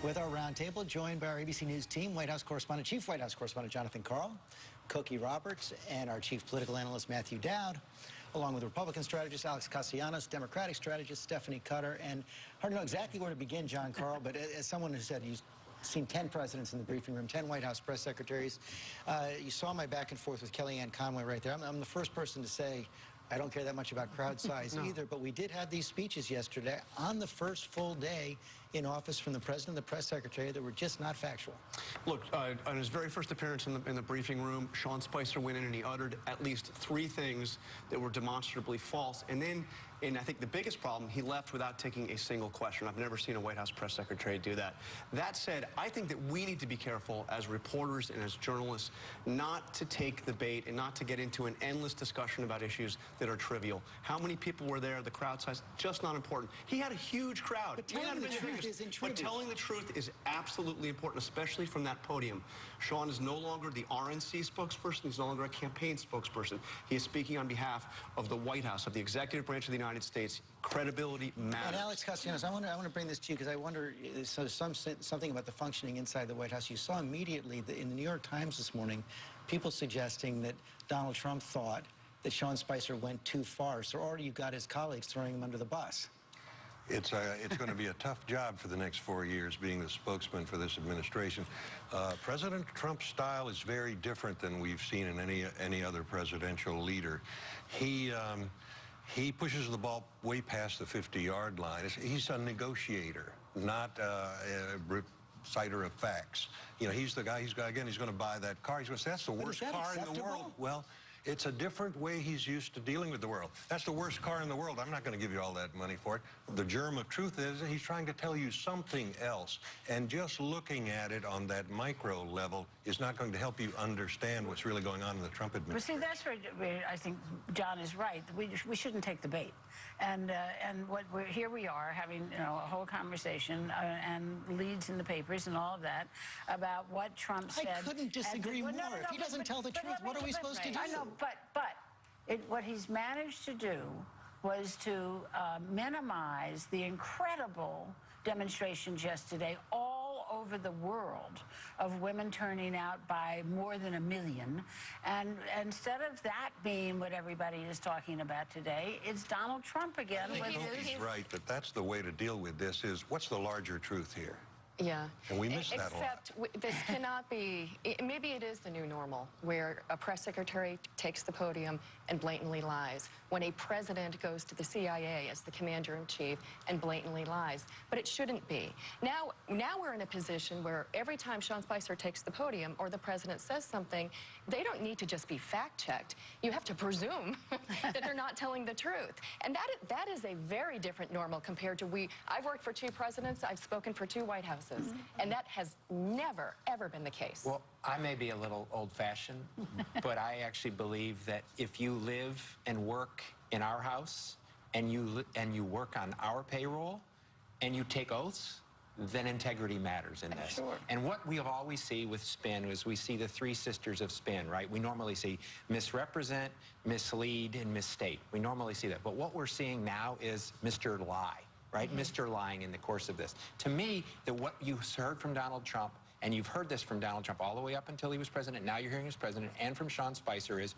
With our roundtable, joined by our ABC News team, Chief White House Correspondent Jonathan Karl, Cokie Roberts, and our Chief Political Analyst Matthew Dowd, along with Republican strategist Alex Castellanos, Democratic strategist Stephanie Cutter, and hard to know exactly where to begin, John Karl, but as someone who said he's seen 10 presidents in the briefing room, 10 White House press secretaries, you saw my back and forth with Kellyanne Conway right there. I'm the first person to say I don't care that much about crowd size either, but we did have these speeches yesterday on the first full day in office from the president and the press secretary that were just not factual. Look, on his very first appearance in the briefing room, Sean Spicer went in and he uttered at least 3 things that were demonstrably false. And then, and I think the biggest problem, he left without taking a single question. I've never seen a White House press secretary do that. That said, I think that we need to be careful as reporters and as journalists not to take the bait and not to get into an endless discussion about issues that are trivial. How many people were there, the crowd size, just not important. He had a huge crowd. But telling the truth isn't trivial. But telling the truth is absolutely important, especially from that podium. Sean is no longer the RNC spokesperson. He's no longer a campaign spokesperson. He is speaking on behalf of the White House, of the executive branch of the United States. Credibility matters. And Alex Castellanos, I want to bring this to you because I wonder, so something about the functioning inside the White House. You saw immediately in the New York Times this morning, people suggesting that Donald Trump thought that Sean Spicer went too far. So already you've got his colleagues throwing him under the bus. It's going to be a tough job for the next 4 years being the spokesman for this administration. President Trump's style is very different than we've seen in any other presidential leader. He pushes the ball way past the 50-yard line. He's a negotiator, not a reciter of facts. You know, he's the guy. He's going to buy that car. He's going to say, "That's the worst car in the world." Well, it's a different way he's used to dealing with the world. That's the worst car in the world. I'm not going to give you all that money for it. The germ of truth is he's trying to tell you something else. And just looking at it on that micro level is not going to help you understand what's really going on in the Trump administration. But see, that's where I think John is right. We shouldn't take the bait. And here we are having a whole conversation and leads in the papers and all of that about what Trump said. I couldn't disagree more. If he doesn't tell the truth, what are we supposed to do? I know, but what he's managed to do was to minimize the incredible demonstrations yesterday all over the world of women turning out by more than 1 million. And instead of that being what everybody is talking about today, it's Donald Trump again. He's right that that's the way to deal with this is what's the larger truth here? Yeah. And we miss that a lot. Except this cannot be, maybe it is the new normal, where a press secretary takes the podium and blatantly lies. When a president goes to the CIA as the commander-in-chief and blatantly lies. But it shouldn't be. Now we're in a position where every time Sean Spicer takes the podium or the president says something, they don't need to just be fact-checked. You have to presume that they're not telling the truth. And that is a very different normal compared to I've worked for 2 presidents, I've spoken for 2 White Houses. And that has never, ever been the case. Well, I may be a little old-fashioned, but I actually believe that if you live and work in our house and you work on our payroll and you take oaths, then integrity matters in this. Sure. And what we always see with spin is we see the 3 sisters of spin, right? We normally see misrepresent, mislead, and misstate. We normally see that. But what we're seeing now is Mr. Lie. Right? Mr. Lying in the course of this. To me, what you heard from Donald Trump, and you've heard this from Donald Trump all the way up until he was president, now you're hearing as president, and from Sean Spicer is,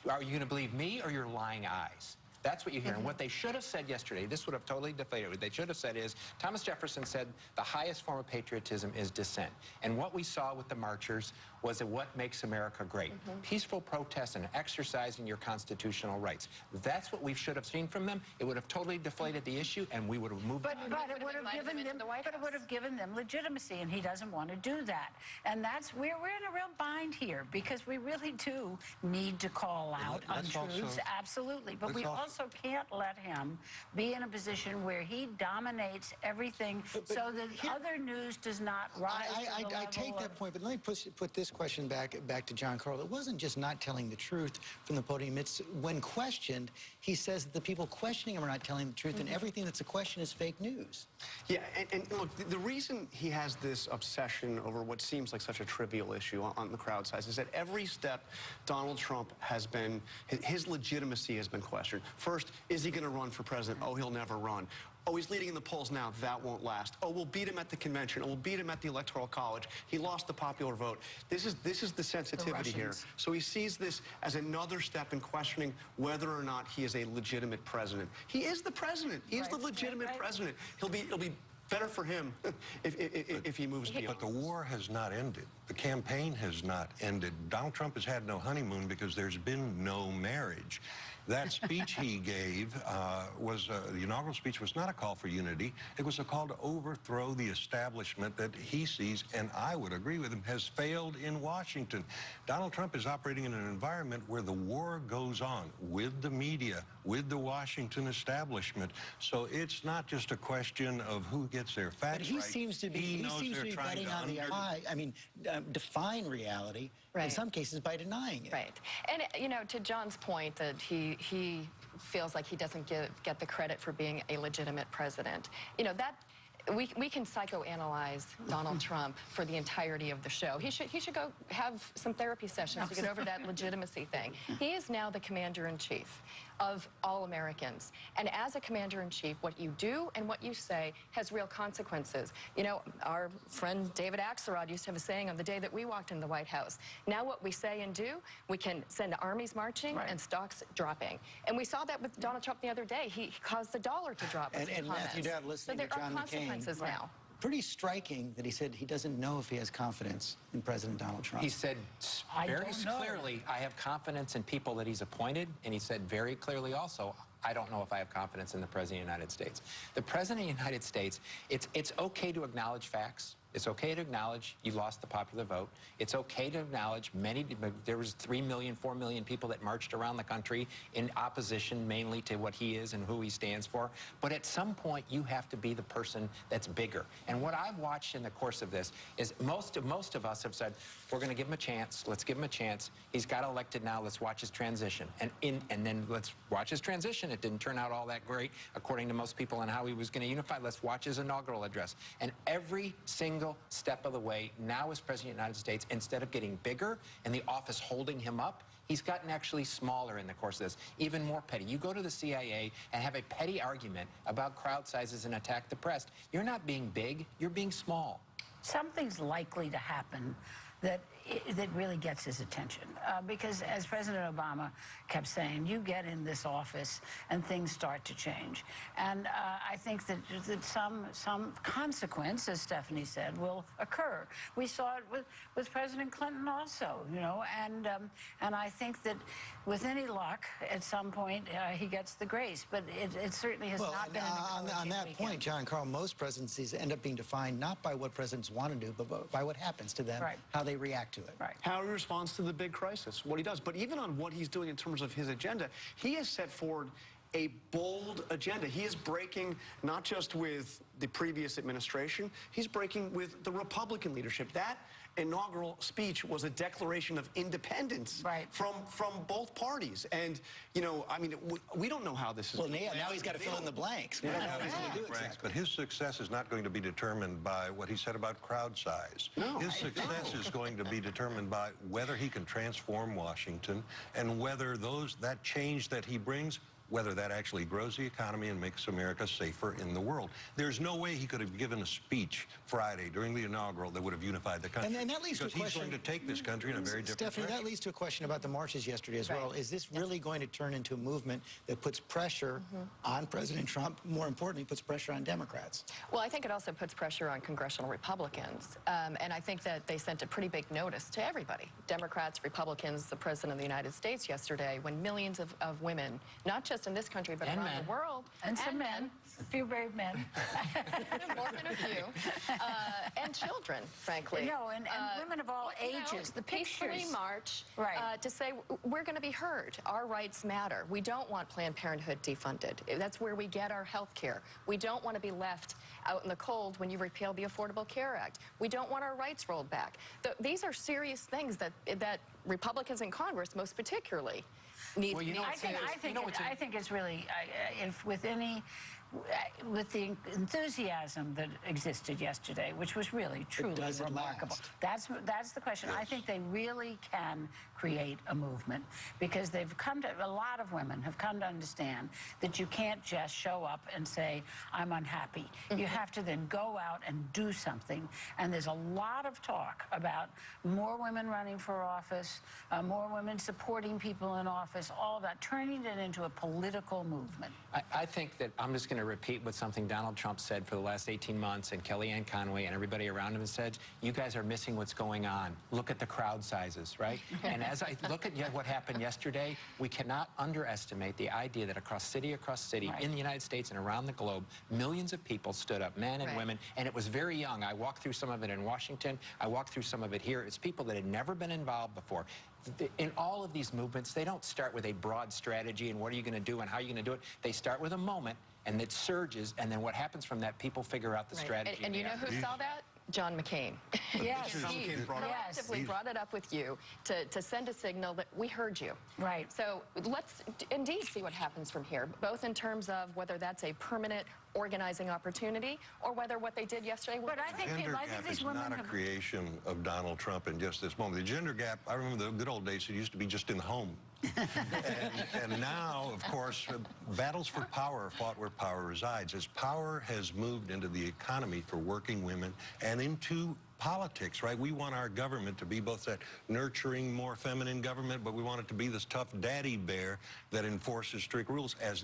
are you going to believe me or your lying eyes? That's what you hear. And what they should have said yesterday, this would have totally deflated. What they should have said is, Thomas Jefferson said the highest form of patriotism is dissent. And what we saw with the marchers was that what makes America great. Peaceful protest and exercising your constitutional rights. That's what we should have seen from them. It would have totally deflated the issue, and we would have moved on. But it would have given them legitimacy, and he doesn't want to do that. And that's we're in a real bind here because we really do need to call out untruths, absolutely. But we also can't let him be in a position where he dominates everything so that other news does not rise to the level I take that point, but let me put this question back to John Karl. It wasn't just not telling the truth from the podium. It's when questioned, he says that the people questioning him are not telling the truth, and everything that's a question is fake news. Yeah, and look, the reason he has this obsession over what seems like such a trivial issue on the crowd size is that every step Donald Trump has been, his legitimacy has been questioned. First, is he going to run for president? Oh, he'll never run. oh, he's leading in the polls now, that won't last. Oh, we'll beat him at the convention. Oh, we'll beat him at the Electoral College. He lost the popular vote. This is the sensitivity here. So he sees this as another step in questioning whether or not he is a legitimate president. He is the president. He is the legitimate president. It'll be better for him if he moves beyond. But the war has not ended. The campaign has not ended. Donald Trump has had no honeymoon because there's been no marriage. That speech he gave the inaugural speech was not a call for unity. It was a call to overthrow the establishment that he sees, and I would agree with him, has failed in Washington. Donald Trump is operating in an environment where the war goes on with the media, with the Washington establishment. So it's not just a question of who gets their facts right. But he seems to be betting on the lie. I mean, define reality. In some cases by denying it. Right. And, you know, to John's point that he feels like he doesn't get the credit for being a legitimate president, you know, that we can psychoanalyze Donald Trump for the entirety of the show. He should go have some therapy sessions to get over that legitimacy thing. He is now the commander-in-chief of all Americans. And as a commander-in-chief, what you do and what you say has real consequences. You know, our friend David Axelrod used to have a saying on the day that we walked in the White House. Now what we say and do, we can send armies marching and stocks dropping. And we saw that with Donald Trump the other day. He caused the dollar to drop. And Matthew Dowd, listening to John McCain. So there are consequences now. Pretty striking that he said he doesn't know if he has confidence in President Donald Trump. He said very clearly, I have confidence in people that he's appointed, and he said very clearly also, I don't know if I have confidence in the President of the United States. The President of the United States, it's okay to acknowledge facts. It's okay to acknowledge you lost the popular vote. It's okay to acknowledge there was 3 million, 4 million people that marched around the country in opposition mainly to what he is and who he stands for. But at some point, you have to be the person that's bigger. And what I've watched in the course of this is most of us have said, we're going to give him a chance. Let's give him a chance. He's got elected now. Let's watch his transition. And then let's watch his transition. It didn't turn out all that great, according to most people, on how he was going to unify. Let's watch his inaugural address. And every single step of the way, now as President of the United States, instead of getting bigger and the office holding him up, he's gotten actually smaller in the course of this, even more petty. You go to the CIA and have a petty argument about crowd sizes and attack the press. You're not being big, you're being small. Something's likely to happen that really gets his attention. Because as President Obama kept saying, you get in this office and things start to change. And I think that some consequence, as Stephanie said, will occur. We saw it with President Clinton also, you know, and I think that with any luck, at some point, he gets the grace. But it certainly has not been on that point, John Carl, most presidencies end up being defined not by what presidents want to do, but by what happens to them, how they react to it. How he responds to the big crisis, what he does. But even on what he's doing in terms of his agenda, he has set forward a bold agenda. He is breaking not just with the previous administration, he's breaking with the Republican leadership. That inaugural speech was a declaration of independence from both parties. And, you know, I mean, we don't know how this is going to now he's got to fill in the blanks. We don't know how he's going to do exactly. But his success is not going to be determined by what he said about crowd size. His success is going to be determined by whether he can transform Washington and whether that change that he brings, whether that actually grows the economy and makes America safer in the world. There's no way he could have given a speech Friday during the inaugural that would have unified the country. And that leads to a question. Because he's going to take this country in a very different Stephanie, direction. that leads to a question about the marches yesterday as well. Is this really going to turn into a movement that puts pressure on President Trump, more importantly, puts pressure on Democrats? Well, I think it also puts pressure on congressional Republicans. And I think that they sent a pretty big notice to everybody, Democrats, Republicans, the President of the United States yesterday, when millions of women, not just in this country, but around the world. And some men. A few brave men. More than a few. And children, frankly. No, and women of all ages. The pictures. Peacefully march to say, we're going to be heard. Our rights matter. We don't want Planned Parenthood defunded. That's where we get our health care. We don't want to be left out in the cold when you repeal the Affordable Care Act. We don't want our rights rolled back. These are serious things that Republicans in Congress, most particularly, need. I think it's really, if with any with the enthusiasm that existed yesterday, which was really, truly does it remarkable. last? That's the question. Yes. I think they really can create a movement because they've come to, a lot of women have come to understand that you can't just show up and say, I'm unhappy. You have to then go out and do something. And there's a lot of talk about more women running for office, more women supporting people in office, all of that, turning it into a political movement. I think that I'm just going to repeat what something Donald Trump said for the last 18 months, and Kellyanne Conway and everybody around him has said, you guys are missing what's going on. Look at the crowd sizes, right? And as I look at what happened yesterday, we cannot underestimate the idea that across city, Right. in the United States and around the globe, millions of people stood up, men and Right. women, and it was very young. I walked through some of it in Washington. I walked through some of it here. It's people that had never been involved before. In all of these movements, they don't start with a broad strategy and what are you going to do and how are you going to do it. They start with a moment, and it surges, and then what happens from that, people figure out the Right. strategy. And you know who saw that? John McCain. Yes. He McCain brought it up. proactively brought it up with you to send a signal that we heard you. Right. So let's indeed see what happens from here, both in terms of whether that's a permanent organizing opportunity or whether what they did yesterday was... But I think, Gender I think gap these is women not a have... creation of Donald Trump in just this moment. The gender gap, I remember the good old days, it used to be just in the home. and now, of course, battles for power are fought where power resides. As power has moved into the economy for working women and into politics, right? We want our government to be both that nurturing, more feminine government, but we want it to be this tough daddy bear that enforces strict rules. As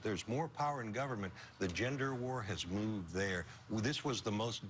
there's more power in government, the gender war has moved there. This was the most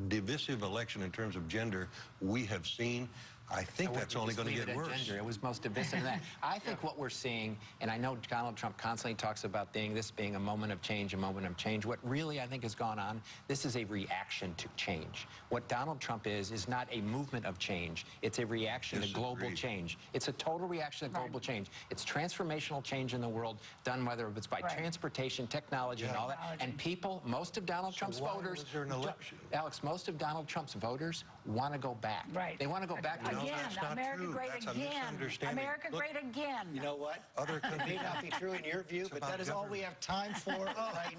divisive election in terms of gender we have seen. I think that's only going to get worse. Gender. It was most divisive in that. I think what we're seeing, and I know Donald Trump constantly talks about this being a moment of change, a moment of change. What really I think has gone on, this is a reaction to change. What Donald Trump is not a movement of change. It's a reaction to global change. It's a total reaction to global change. It's transformational change in the world done whether it's by transportation, technology, and all that. And people, most of Donald Trump's voters, was there an election? Alex, most of Donald Trump's voters want to go back. Right. They want to go back to Again, that's not America true. great That's a again. misunderstanding. America Look, great again. You know what? Other It may countries. not be true in your view, but about that is all we have time for right now.